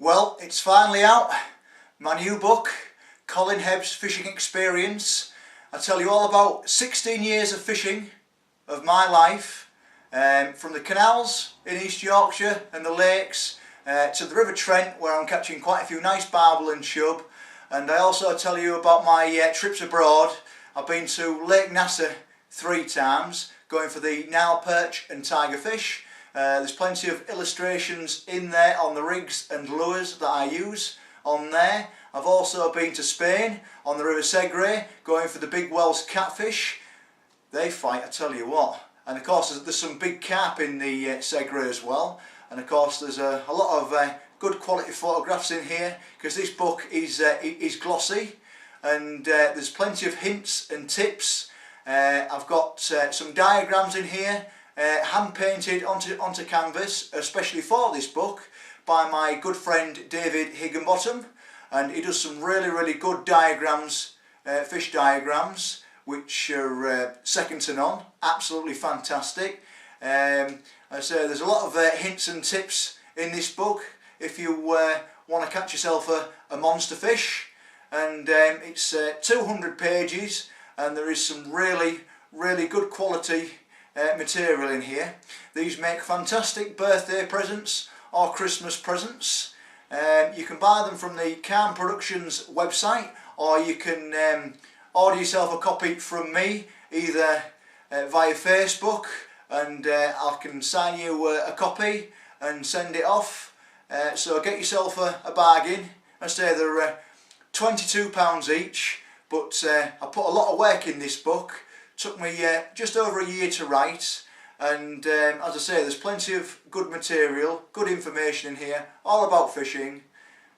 Well, it's finally out, my new book, Colin Hebb's Fishing Experience. I tell you all about 16 years of fishing of my life, from the canals in East Yorkshire and the lakes to the River Trent, where I'm catching quite a few nice barbel and chub. And I also tell you about my trips abroad. I've been to Lake Nasser 3 times, going for the Nile perch and tiger fish. There's plenty of illustrations in there on the rigs and lures that I use on there. I've also been to Spain on the River Segre, going for the big Welsh catfish. They fight, I tell you what. And of course there's some big carp in the Segre as well. And of course there's a lot of good quality photographs in here, because this book is glossy, and there's plenty of hints and tips. I've got some diagrams in here, hand painted onto canvas, especially for this book, by my good friend David Higginbottom, and he does some really good diagrams, fish diagrams, which are second to none. Absolutely fantastic. I say there's a lot of hints and tips in this book if you want to catch yourself a monster fish, and it's 200 pages, and there is some really good quality material in here. These make fantastic birthday presents or Christmas presents. You can buy them from the Calm Productions website, or you can order yourself a copy from me, either via Facebook, and I can sign you a copy and send it off. So get yourself a bargain. I say they're £22 each, but I put a lot of work in this book. Took me just over a year to write, and as I say, there's plenty of good material, good information in here, all about fishing.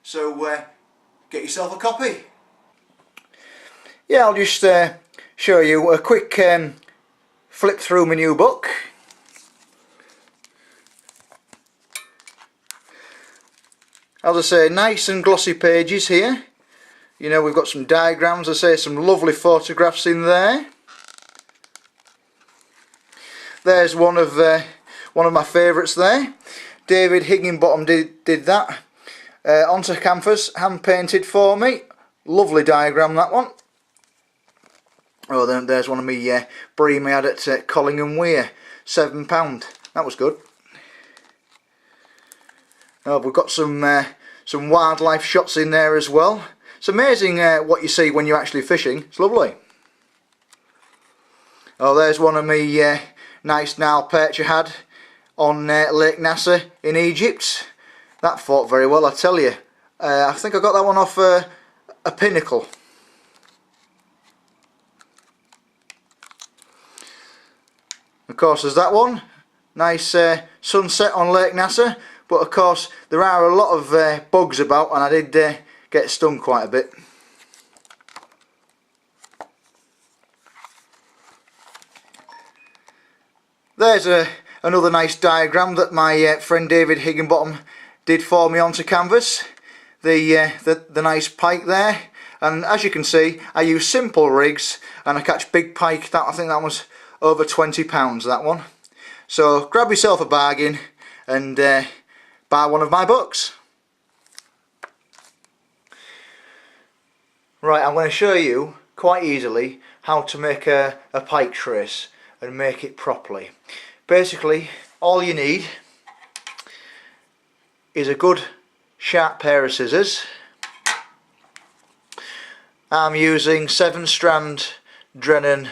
So get yourself a copy. Yeah, I'll just show you a quick flip through my new book. As I say, nice and glossy pages here. You know, we've got some diagrams, as I say, some lovely photographs in there. There's one of my favourites there. David Higginbottom did that onto canvas, hand painted for me. Lovely diagram, that one. Oh, then there's one of me bream I had at Collingham Weir, £7. That was good. Oh, we've got some wildlife shots in there as well. It's amazing what you see when you're actually fishing. It's lovely. Oh, there's one of me nice Nile perch I had on Lake Nasser in Egypt. That fought very well, I tell you. I think I got that one off a pinnacle. Of course there's that one. Nice sunset on Lake Nasser. But of course there are a lot of bugs about, and I did get stung quite a bit. There's another nice diagram that my friend David Higginbottom did for me onto canvas. The nice pike there, and as you can see, I use simple rigs and I catch big pike. I think that was over £20, that one. So grab yourself a bargain and buy one of my books. Right, I'm going to show you quite easily how to make a pike trace and make it properly. Basically, all you need is a good sharp pair of scissors. I'm using 7-strand Drennan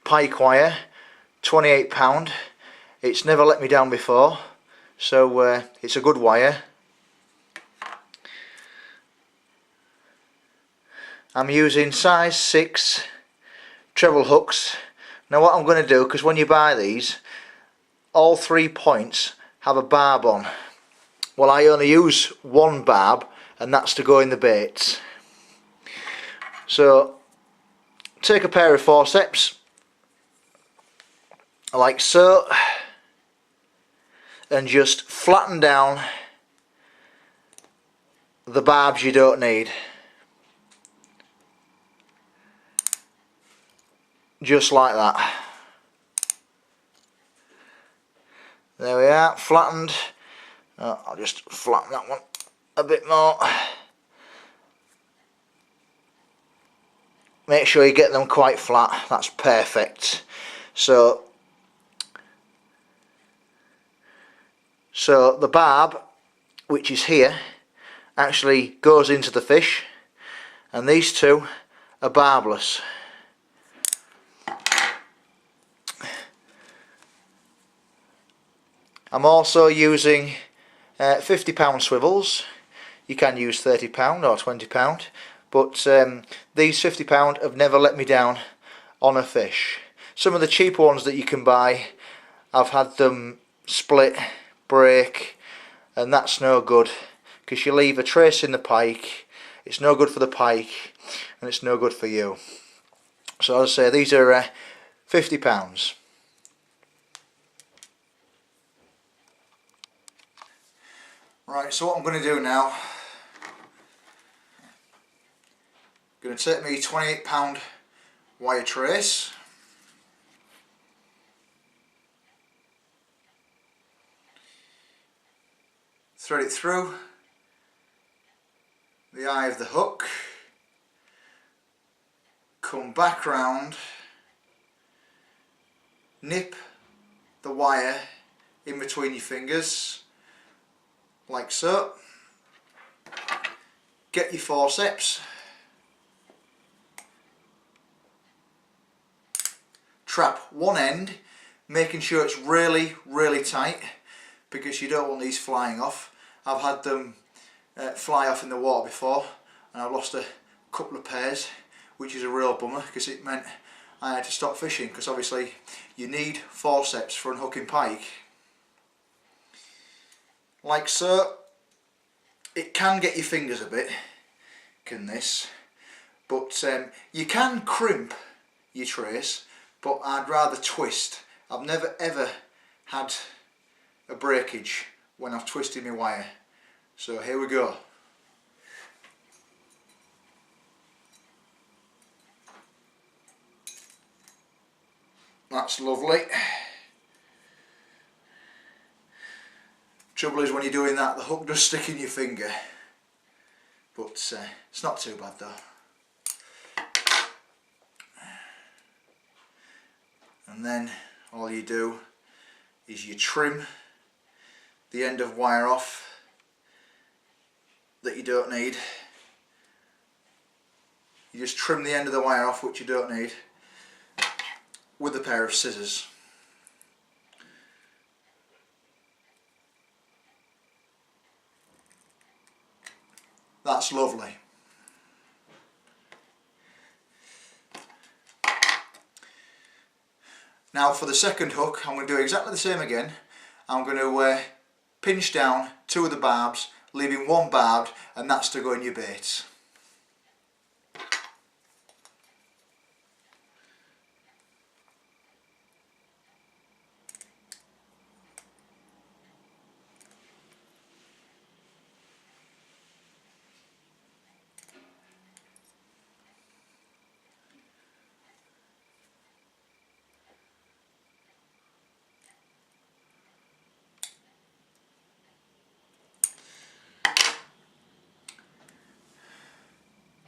pike wire, £28. It's never let me down before, so it's a good wire. I'm using size 6 treble hooks. Now what I'm going to do, because when you buy these, all 3 points have a barb on. Well, I only use one barb, and that's to go in the baits. So take a pair of forceps, like so, and just flatten down the barbs you don't need. Just like that. There we are, flattened. I'll just flatten that one a bit more. Make sure you get them quite flat, that's perfect. So the barb, which is here, actually goes into the fish, and these two are barbless. I'm also using 50-pound swivels. You can use 30-pound or 20-pound, but these 50-pound have never let me down on a fish. Some of the cheaper ones that you can buy, I've had them split, break, and that's no good, because you leave a trace in the pike. It's no good for the pike, and it's no good for you. So as I say, these are 50 pounds. Right, so what I'm going to do now, I'm going to take me 28-pound wire trace, thread it through the eye of the hook, come back round, nip the wire in between your fingers like so, get your forceps, trap one end, making sure it's really tight, because you don't want these flying off. I've had them fly off in the water before, and I've lost a couple of pairs, which is a real bummer, because it meant I had to stop fishing, because obviously you need forceps for unhooking pike. Like so. It can get your fingers a bit, can this, but you can crimp your trace, but I'd rather twist. I've never ever had a breakage when I've twisted my wire. So here we go. That's lovely. Trouble is, when you're doing that, the hook does stick in your finger, but it's not too bad though. And then all you do is you trim the end of wire off that you don't need. You just trim the end of the wire off which you don't need with a pair of scissors. That's lovely. Now for the second hook, I'm going to do exactly the same again. I'm going to pinch down two of the barbs, leaving one barbed, and that's to go in your baits.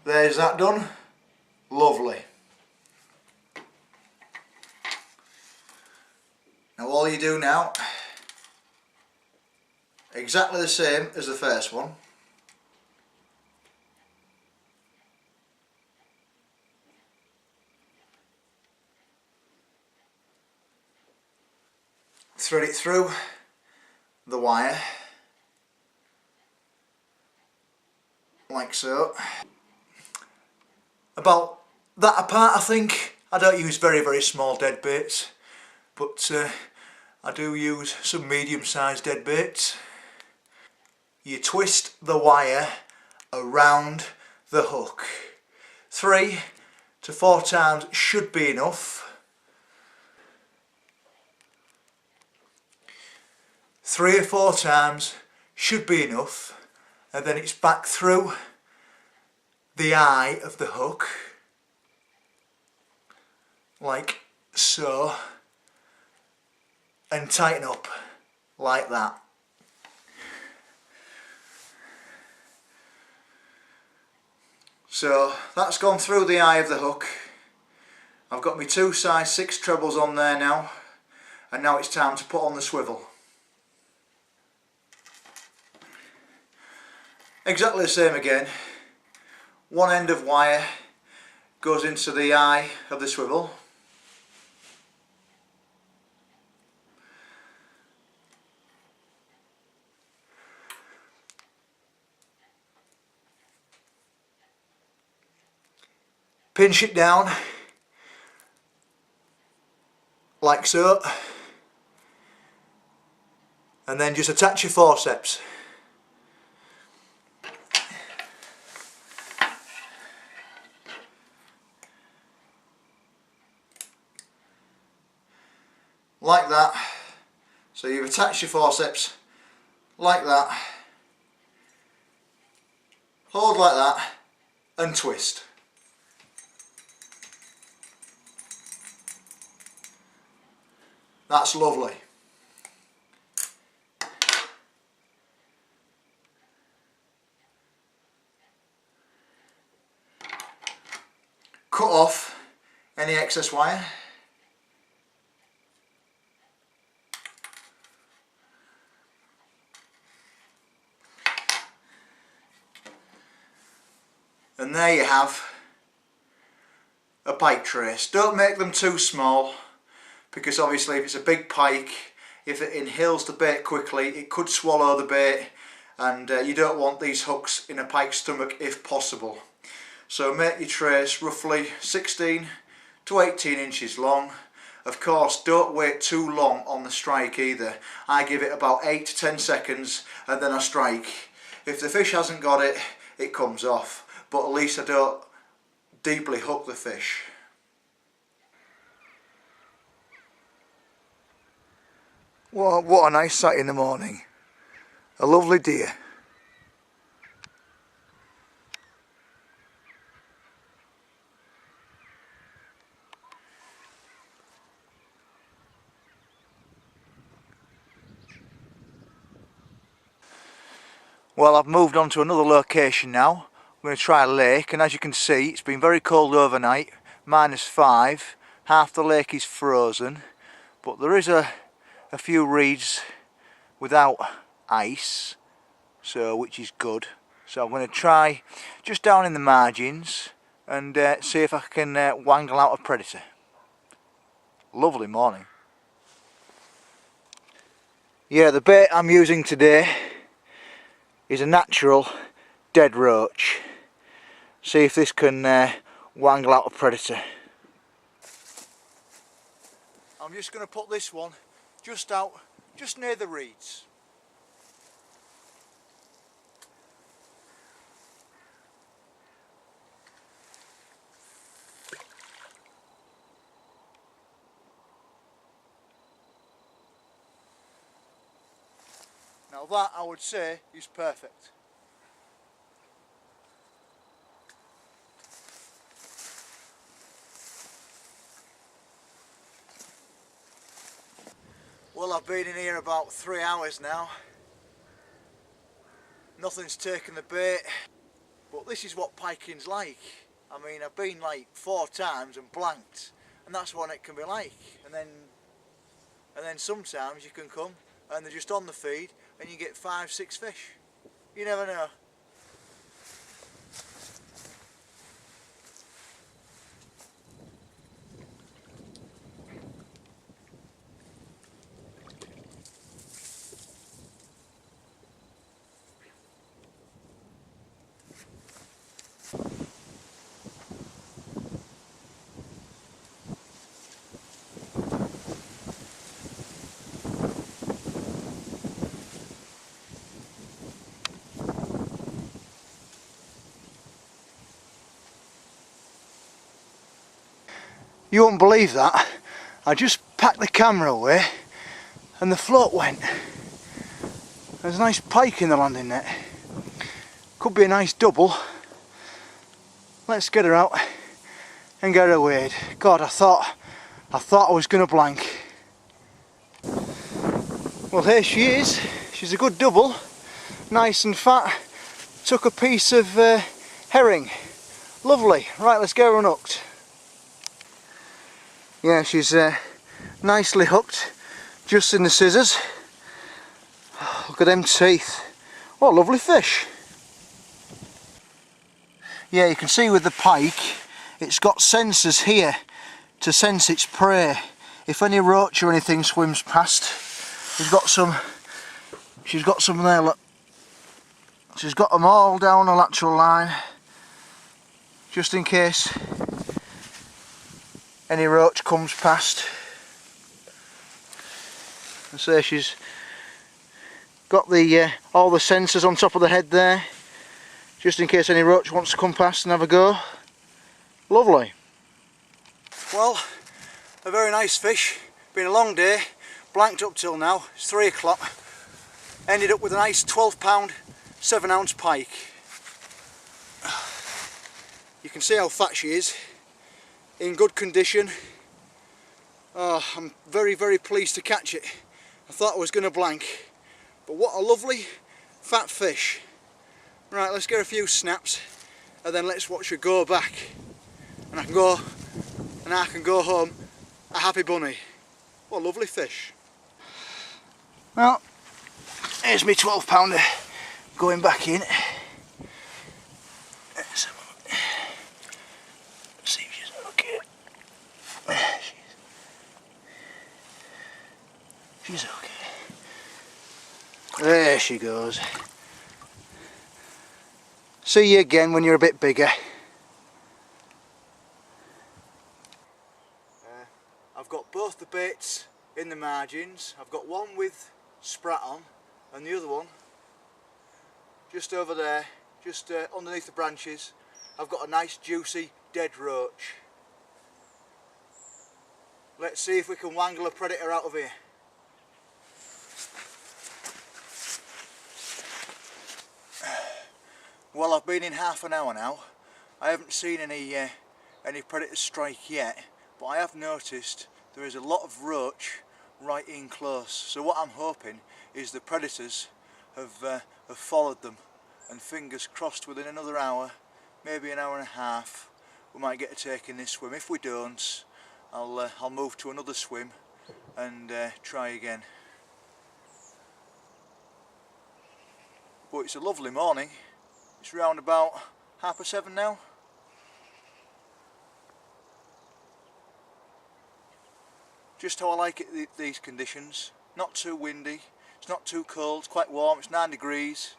There's that done. Lovely. Now all you do now, exactly the same as the first one. Thread it through the wire, like so. About that apart, I think. I don't use very small dead baits, but I do use some medium-sized dead baits. You twist the wire around the hook. 3 to 4 times should be enough. 3 or 4 times should be enough, and then it's back through the eye of the hook, like so, and tighten up like that. So that's gone through the eye of the hook. I've got my 2 size 6 trebles on there now, and now it's time to put on the swivel. Exactly the same again. One end of wire goes into the eye of the swivel. Pinch it down like so, and then just attach your forceps. Like that. So you've attached your forceps like that, hold like that and twist. That's lovely. Cut off any excess wire. And there you have a pike trace. Don't make them too small, because obviously if it's a big pike, if it inhales the bait quickly, it could swallow the bait, and you don't want these hooks in a pike's stomach if possible. So make your trace roughly 16 to 18 inches long. Of course, don't wait too long on the strike either. I give it about 8 to 10 seconds and then I strike. If the fish hasn't got it, it comes off, but at least I don't deeply hook the fish. What a nice sight in the morning. A lovely deer. Well, I've moved on to another location now. I'm going to try a lake, and as you can see, it's been very cold overnight, -5. Half the lake is frozen, but there is a few reeds without ice, so which is good. So I'm going to try just down in the margins and see if I can wangle out a predator. Lovely morning. Yeah, the bait I'm using today is a natural dead roach. See if this can wangle out a predator. I'm just going to put this one just out, just near the reeds. Now that, I would say, is perfect. Well, I've been in here about 3 hours now. Nothing's taken the bait, but this is what piking's like. I mean, I've been like 4 times and blanked, and that's what it can be like. And then sometimes you can come and they're just on the feed and you get 5, 6 fish. You never know. You won't believe that. I just packed the camera away and the float went. There's a nice pike in the landing net. Could be a nice double. Let's get her out and get her weighed. God, I thought I was gonna blank. Well, here she is. She's a good double, nice and fat. Took a piece of herring Lovely. Right, let's get her unhooked. Yeah, she's nicely hooked, just in the scissors. Look at them teeth. What a lovely fish. Yeah, you can see with the pike, it's got sensors here to sense its prey. If any roach or anything swims past, she's got some there, look. She's got them all down a lateral line, just in case any roach comes past. And so she's got the all the sensors on top of the head there, just in case any roach wants to come past and have a go. Lovely. Well, a very nice fish. Been a long day, blanked up till now. It's 3 o'clock. Ended up with a nice 12-pound 7-ounce pike. You can see how fat she is, in good condition. Oh, I'm very, very pleased to catch it. I thought I was going to blank, but what a lovely fat fish. Right, let's get a few snaps and then let's watch her go back, and I can go home a happy bunny. What a lovely fish. Well, here's my 12-pounder going back in. Let's see if she's okay. She's okay. There she goes. See you again when you're a bit bigger. I've got both the baits in the margins. I've got one with sprat on and the other one just over there, just underneath the branches. I've got a nice juicy dead roach. Let's see if we can wangle a predator out of here. Well, I've been in half an hour now. I haven't seen any predators strike yet, but I have noticed there is a lot of roach right in close. So what I'm hoping is the predators have followed them, and fingers crossed within another hour, maybe an hour and a half, we might get a take in this swim. If we don't, I'll move to another swim and try again. But it's a lovely morning. It's round about 7:30 now. Just how I like it, these conditions. Not too windy, it's not too cold, it's quite warm, it's 9 degrees.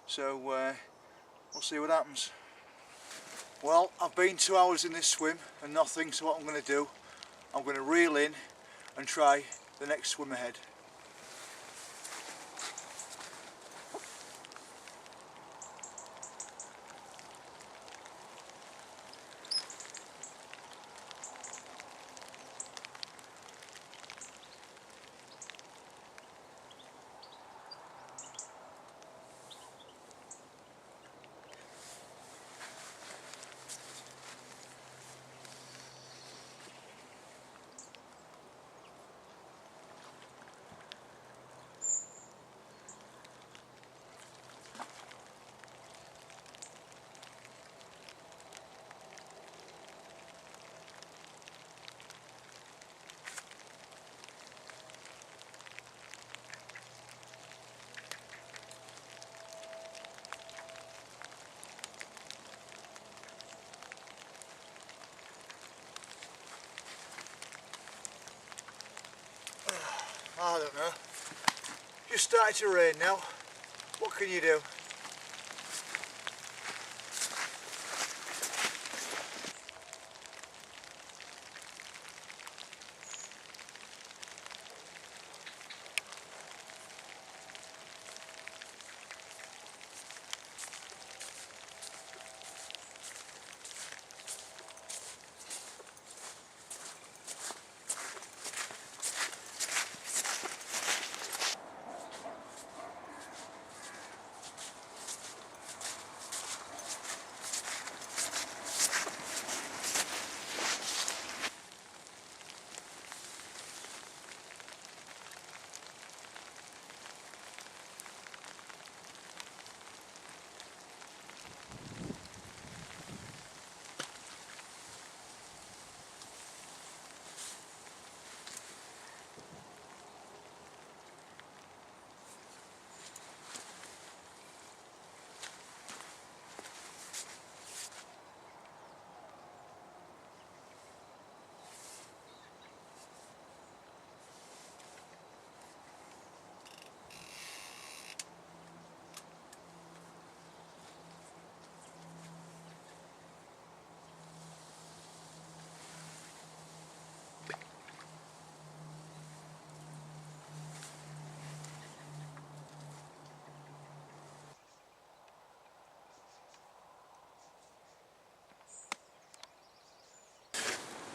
So we'll see what happens. Well, I've been 2 hours in this swim and nothing, so what I'm going to do, I'm going to reel in and try the next swim ahead. I don't know. Just started to rain now. What can you do?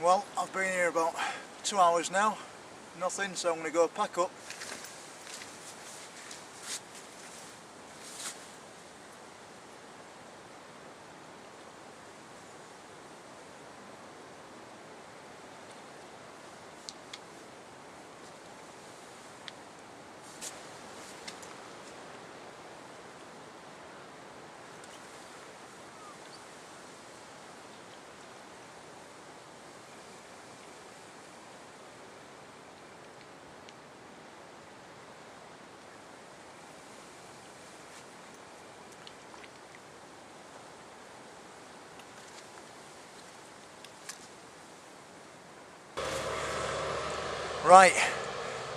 Well, I've been here about 2 hours now, nothing, so I'm going to go pack up. Right,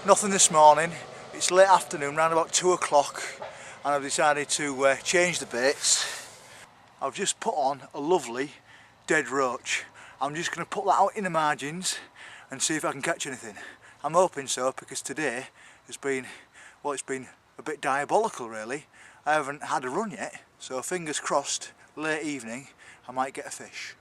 nothing this morning. It's late afternoon, around about 2 o'clock, and I've decided to change the baits. I've just put on a lovely dead roach. I'm just going to put that out in the margins and see if I can catch anything. I'm hoping so, because today has been, well, it's been a bit diabolical really. I haven't had a run yet, so fingers crossed, late evening I might get a fish.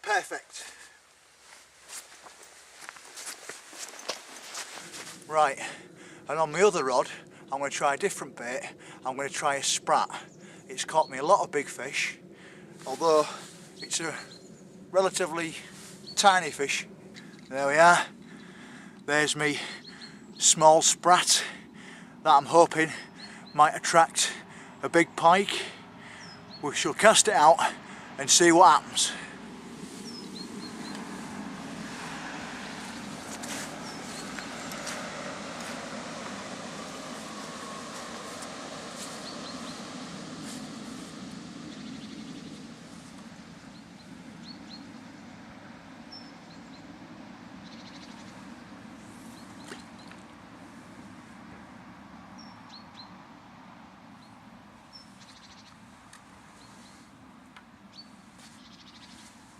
Perfect. Right, and on my other rod I'm going to try a different bait. I'm going to try a sprat. It's caught me a lot of big fish, although it's a relatively tiny fish. There we are. There's me small sprat that I'm hoping might attract a big pike. We shall cast it out and see what happens.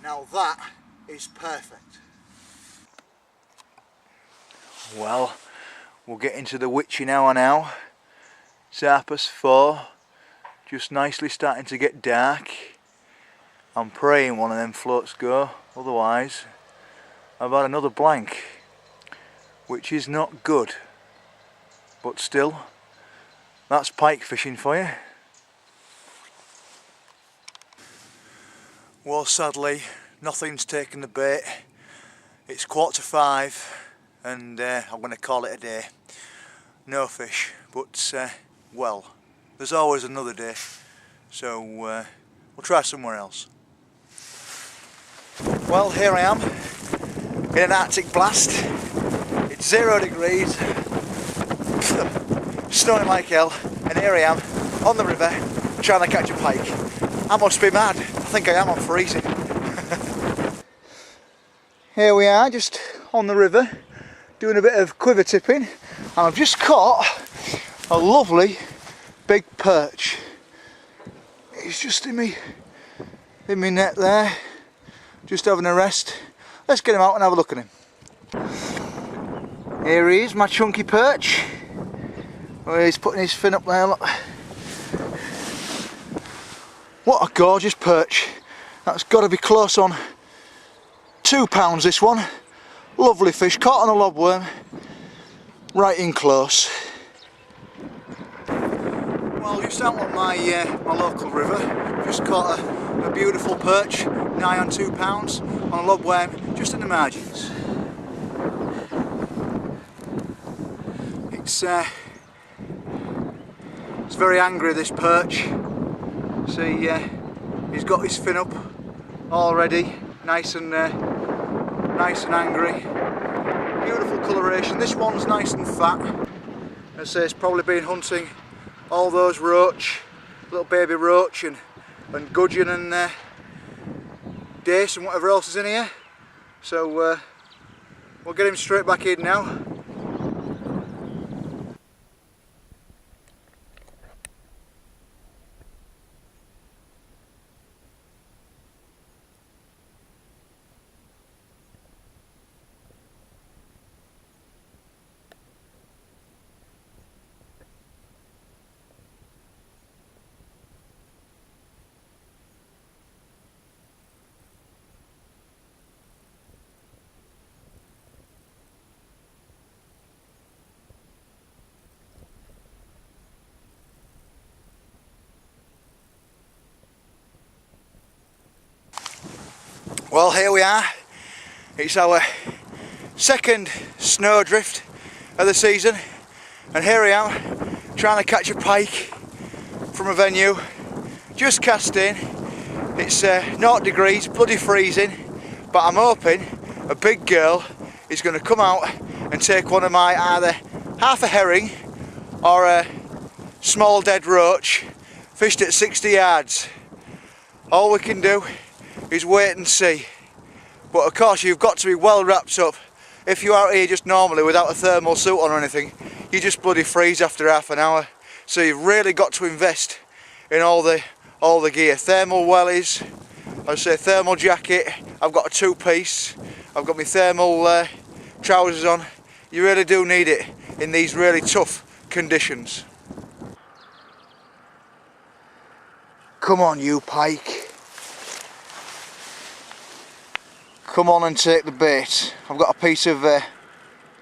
Now that is perfect. Well, we'll get into the witching hour now. It's 4:30, just nicely starting to get dark. I'm praying one of them floats go, otherwise I've had another blank, which is not good. But still, that's pike fishing for you. Well, sadly, nothing's taken the bait. It's 4:45 and I'm going to call it a day. No fish, but well, there's always another day, so we'll try somewhere else. Well, here I am in an Arctic blast. It's 0 degrees, snowing like hell, and here I am on the river trying to catch a pike. I must be mad. I think I am, I'm freezing. Here we are, just on the river, doing a bit of quiver tipping, and I've just caught a lovely big perch. He's just in me net there, just having a rest. Let's get him out and have a look at him. Here he is, my chunky perch. Oh, he's putting his fin up there, look. What a gorgeous perch. That's got to be close on 2 pounds, this one. Lovely fish, caught on a lobworm, right in close. Well, just out on my local river, just caught a beautiful perch, nigh on 2 pounds, on a lobworm, just in the margins. It's very angry, this perch. See, he's got his fin up already, nice and angry. Beautiful coloration. This one's nice and fat. I say it's probably been hunting all those roach, little baby roach and gudgeon and dace and whatever else is in here. So we'll get him straight back in now. Well, here we are. It's our second snowdrift of the season, and here I am trying to catch a pike from a venue. Just cast in. It's 0 degrees, bloody freezing, but I'm hoping a big girl is going to come out and take one of my either half a herring or a small dead roach fished at 60 yards. All we can do is wait and see. But of course you've got to be well wrapped up. If you're out here just normally without a thermal suit on or anything, you just bloody freeze after half an hour. So you've really got to invest in all the gear. Thermal wellies, I say thermal jacket, I've got a 2-piece, I've got my thermal trousers on. You really do need it in these really tough conditions. Come on you pike. Come on and take the bait. I've got a piece of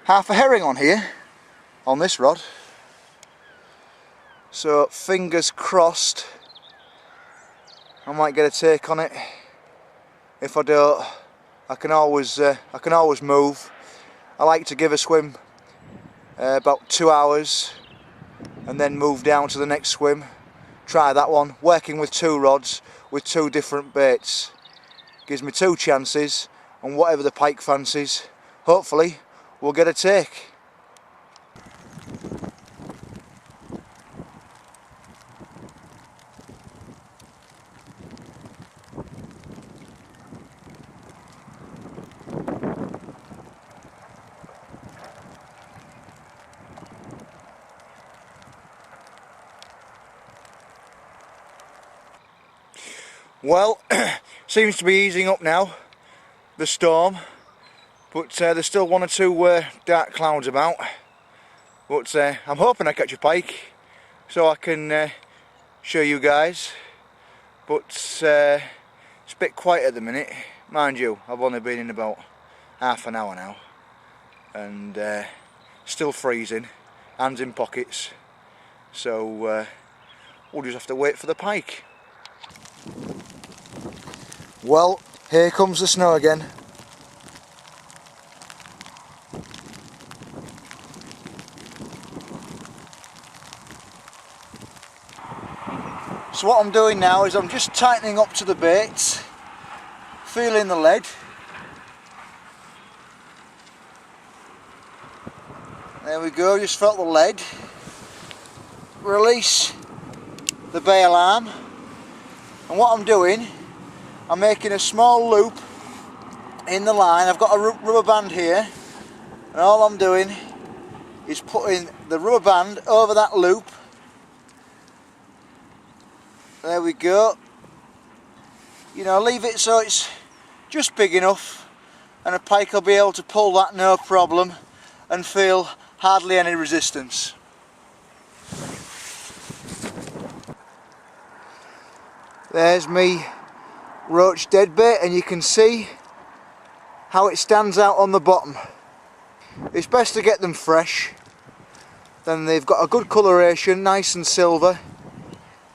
half a herring on here, on this rod. So fingers crossed I might get a take on it. If I don't, I can always move. I like to give a swim about 2 hours and then move down to the next swim. Try that one, working with 2 rods with 2 different baits. Gives me 2 chances, and whatever the pike fancies, hopefully we'll get a take. Well, seems to be easing up now, the storm, but there's still 1 or 2 dark clouds about. But I'm hoping I catch a pike so I can show you guys. But it's a bit quiet at the minute. Mind you, I've only been in about half an hour now, and still freezing, hands in pockets. So we'll just have to wait for the pike. Well, here comes the snow again. So what I'm doing now is I'm just tightening up to the bait, feeling the lead. There we go, just felt the lead. Release the bail arm, and what I'm doing, I'm making a small loop in the line. I've got a rubber band here, and all I'm doing is putting the rubber band over that loop. There we go. You know, leave it so it's just big enough and a pike will be able to pull that no problem and feel hardly any resistance. There's me roach deadbait, and you can see how it stands out on the bottom. It's best to get them fresh, then they've got a good coloration, nice and silver,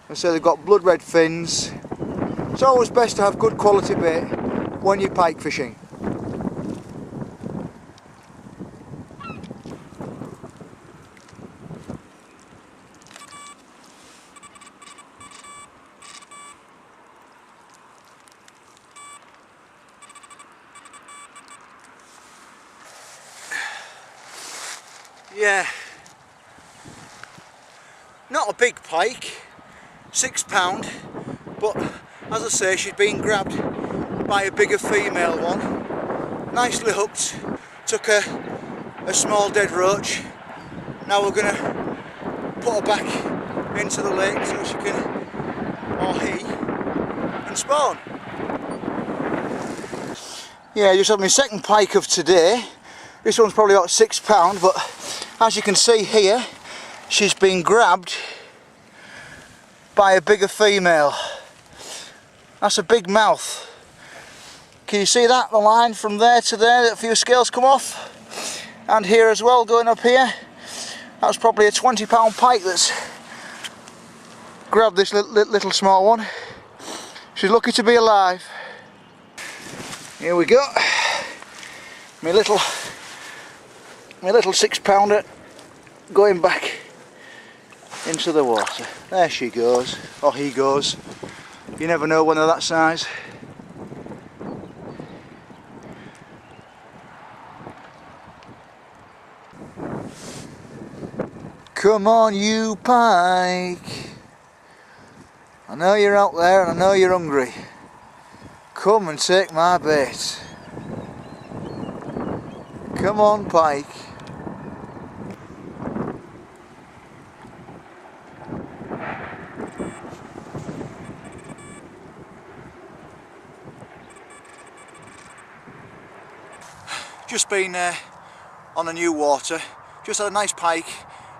and so they've got blood red fins. It's always best to have good quality bait when you're pike fishing. Yeah, not a big pike, £6, but as I say, she's been grabbed by a bigger female one. Nicely hooked. Took a small dead roach. Now we're going to put her back into the lake so she can, or he, can spawn. Yeah, just had my second pike of today. This one's probably about £6, but as you can see here, she's been grabbed by a bigger female. That's a big mouth. Can you see that? The line from there to there, a few scales come off. And here as well, going up here. That was probably a £20 pike that's grabbed this little small one. She's lucky to be alive. Here we go. My little £6 going back into the water. There she goes, or he goes. You never know when they're that size. Come on, you pike. I know you're out there and I know you're hungry. Come and take my bait. Come on, pike. Just been on the new water. Just had a nice pike,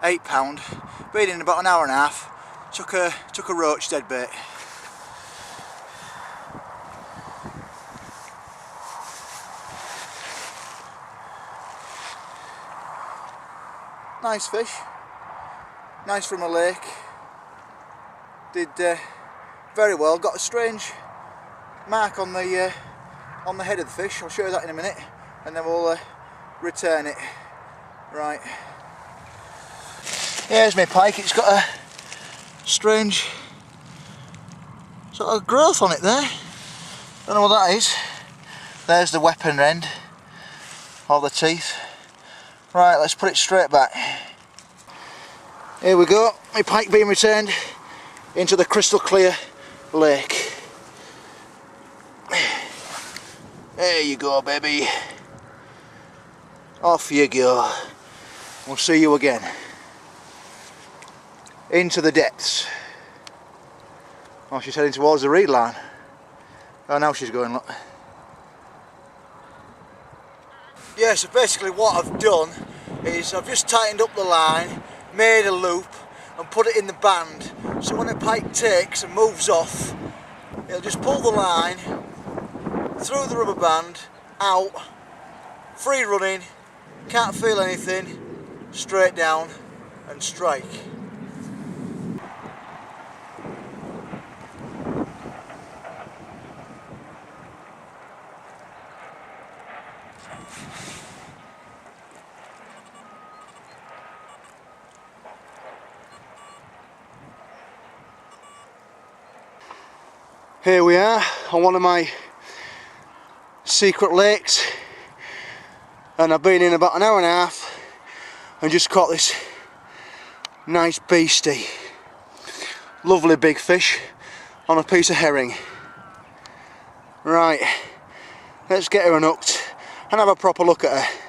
£8. Been in about an hour and a half. Took a roach dead bait. Nice fish, nice from a lake. Did very well. Got a strange mark on the head of the fish. I'll show you that in a minute, and then we'll return it. Right. Here's my pike. It's got a strange sort of growth on it there. Don't know what that is. There's the weapon end of the teeth. Right, let's put it straight back. Here we go, my pike being returned into the crystal clear lake. There you go, baby. Off you go. We'll see you again. Into the depths. Oh, she's heading towards the reed line. Oh, now she's going, look. Yeah, so basically what I've done is I've just tightened up the line, made a loop and put it in the band, so when a pike takes and moves off, it'll just pull the line through the rubber band, out, free running, can't feel anything, straight down and strike. Here we are on one of my secret lakes, and I've been in about an hour and a half and just caught this nice beastie. Lovely big fish on a piece of herring. Right, let's get her unhooked and have a proper look at her.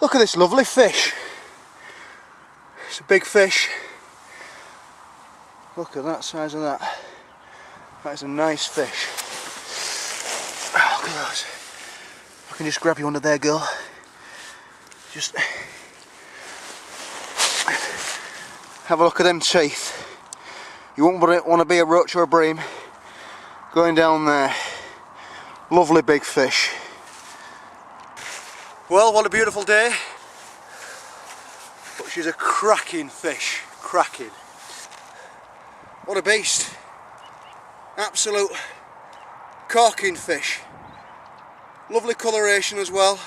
Look at this lovely fish. It's a big fish. Look at that size of that. That's a nice fish. Oh, look at those. I can just grab you under there, girl. Just have a look at them teeth. You won't want to be a roach or a bream going down there. Lovely big fish. Well, what a beautiful day. But she's a cracking fish. Cracking. What a beast. Absolute corking fish. Lovely coloration as well.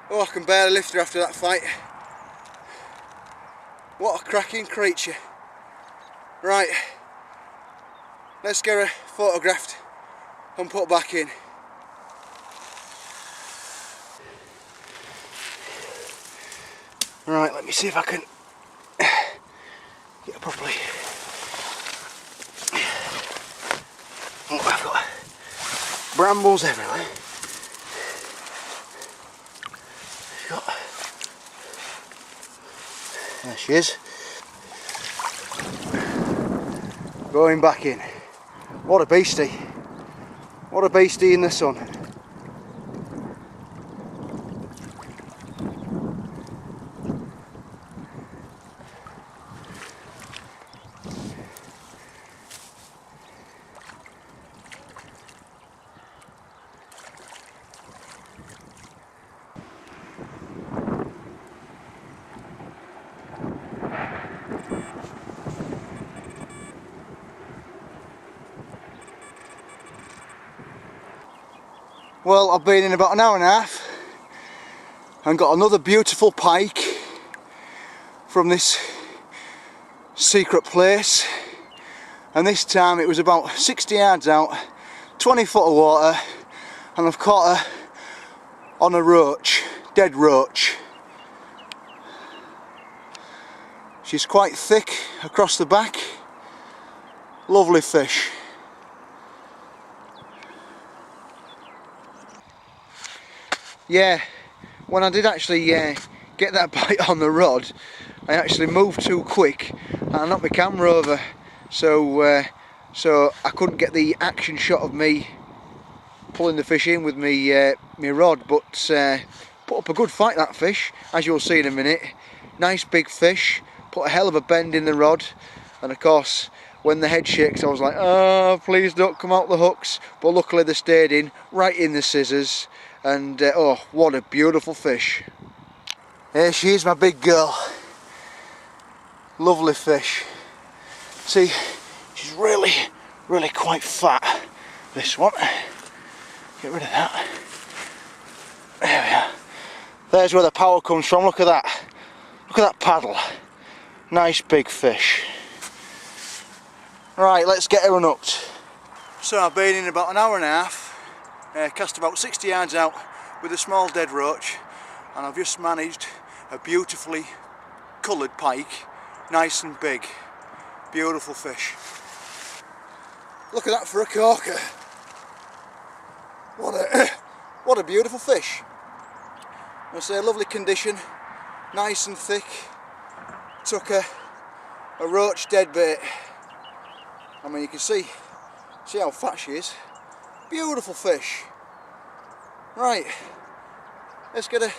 Oh, I can barely lift her after that fight. What a cracking creature. Right, let's get her photographed and put back in. Right, let me see if I can get her properly. Oh, I've got brambles everywhere. There she is. Going back in. What a beastie. What a beastie in the sun. Well, I've been in about an hour and a half and got another beautiful pike from this secret place, and this time it was about 60 yards out, 20 foot of water, and I've caught her on a roach, dead roach. She's quite thick across the back, lovely fish. Yeah, when I did actually get that bite on the rod, I actually moved too quick and I knocked my camera over, so I couldn't get the action shot of me pulling the fish in with me rod, but put up a good fight, that fish, as you'll see in a minute. Nice big fish, put a hell of a bend in the rod, and of course when the head shakes I was like, oh please don't come out the hooks, but luckily they stayed in, right in the scissors. And oh, what a beautiful fish. Here she is, my big girl. Lovely fish. See, she's really quite fat, this one. Get rid of that. There we are. There's where the power comes from. Look at that. Look at that paddle. Nice big fish. Right, let's get her unhooked. So I've been in about an hour and a half. Cast about 60 yards out with a small dead roach, and I've just managed a beautifully coloured pike, nice and big, beautiful fish. Look at that for a corker. What a beautiful fish. I say, lovely condition, nice and thick. Took a roach dead bait. I mean, you can see how fat she is. Beautiful fish. Right, let's get her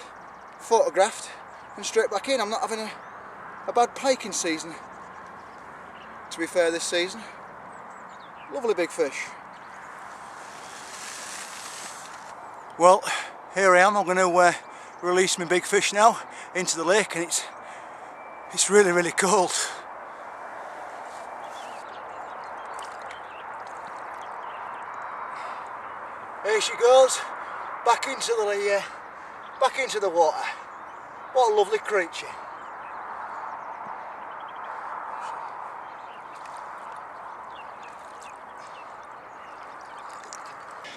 photographed and straight back in. I'm not having a bad piking season, to be fair, this season. Lovely big fish. Well, here I am. I'm going to release my big fish now into the lake, and it's really cold. Here she goes, back into the water. What a lovely creature.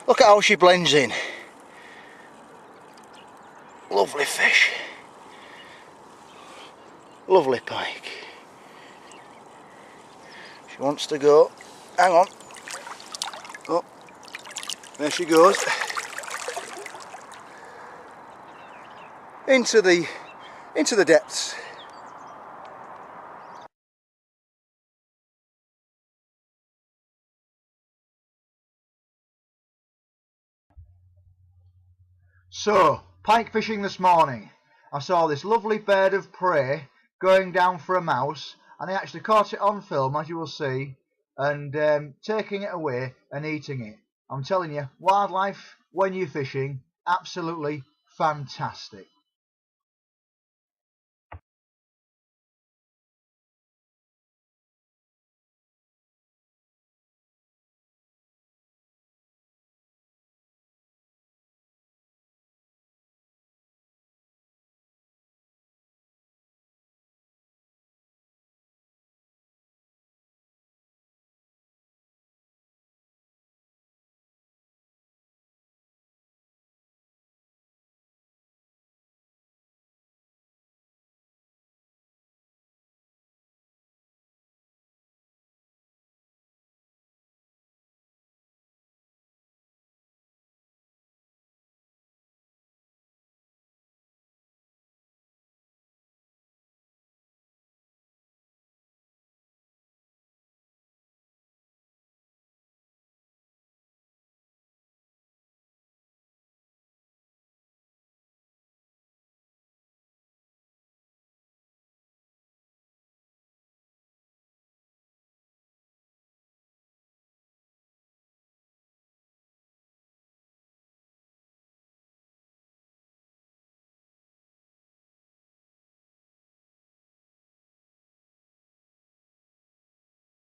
Look at how she blends in. Lovely fish. Lovely pike. She wants to go. Hang on. Oh. There she goes into the depths. So, pike fishing this morning. I saw this lovely bird of prey going down for a mouse, and I actually caught it on film, as you will see, and taking it away and eating it. I'm telling you, wildlife, when you're fishing, absolutely fantastic.